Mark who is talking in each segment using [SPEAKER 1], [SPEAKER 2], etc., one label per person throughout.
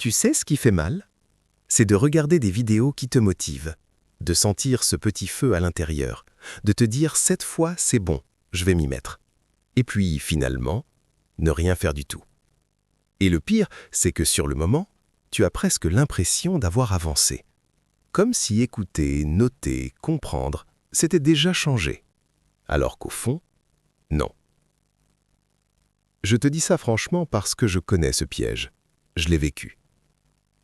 [SPEAKER 1] Tu sais ce qui fait mal? C'est de regarder des vidéos qui te motivent, de sentir ce petit feu à l'intérieur, de te dire cette fois c'est bon, je vais m'y mettre. Et puis finalement, ne rien faire du tout. Et le pire, c'est que sur le moment, tu as presque l'impression d'avoir avancé. Comme si écouter, noter, comprendre, c'était déjà changé. Alors qu'au fond, non. Je te dis ça franchement parce que je connais ce piège. Je l'ai vécu.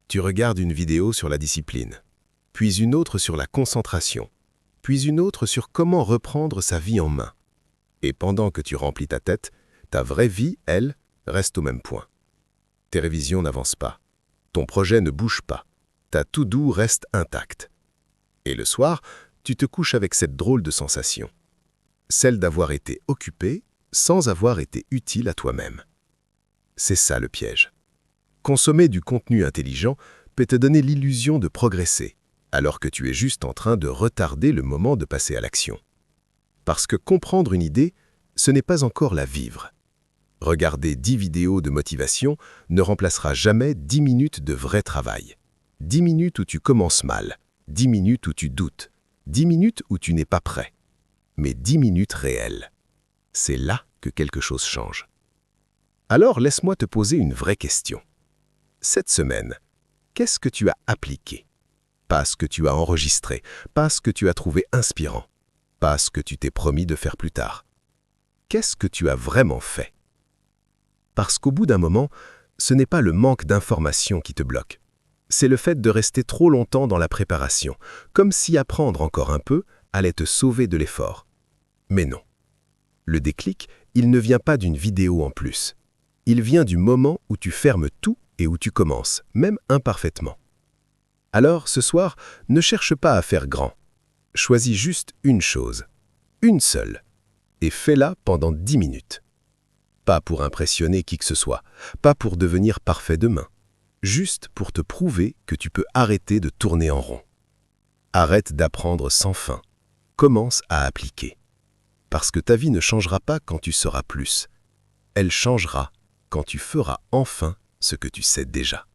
[SPEAKER 1] Tu regardes une vidéo sur la discipline, puis une autre sur la concentration, puis une autre sur comment reprendre sa vie en main. Et pendant que tu remplis ta tête, ta vraie vie, elle, reste au même point. Tes révisions n'avancent pas, ton projet ne bouge pas, ta to-do reste intacte. Et le soir, tu te couches avec cette drôle de sensation, celle d'avoir été occupé sans avoir été utile à toi-même. C'est ça le piège. Consommer du contenu intelligent peut te donner l'illusion de progresser, alors que tu es juste en train de retarder le moment de passer à l'action. Parce que comprendre une idée, ce n'est pas encore la vivre. Regarder 10 vidéos de motivation ne remplacera jamais 10 minutes de vrai travail. 10 minutes où tu commences mal, 10 minutes où tu doutes, 10 minutes où tu n'es pas prêt. Mais 10 minutes réelles. C'est là que quelque chose change. Alors laisse-moi te poser une vraie question. Cette semaine, qu'est-ce que tu as appliqué? Pas ce que tu as enregistré, pas ce que tu as trouvé inspirant, pas ce que tu t'es promis de faire plus tard. Qu'est-ce que tu as vraiment fait? Parce qu'au bout d'un moment, ce n'est pas le manque d'informations qui te bloque. C'est le fait de rester trop longtemps dans la préparation, comme si apprendre encore un peu allait te sauver de l'effort. Mais non. Le déclic, il ne vient pas d'une vidéo en plus. Il vient du moment où tu fermes tout et où tu commences, même imparfaitement. Alors, ce soir, ne cherche pas à faire grand. Choisis juste une chose, une seule, et fais-la pendant 10 minutes. Pas pour impressionner qui que ce soit, pas pour devenir parfait demain, juste pour te prouver que tu peux arrêter de tourner en rond. Arrête d'apprendre sans fin, commence à appliquer. Parce que ta vie ne changera pas quand tu sauras plus. Elle changera quand tu feras enfin ce que tu sais déjà.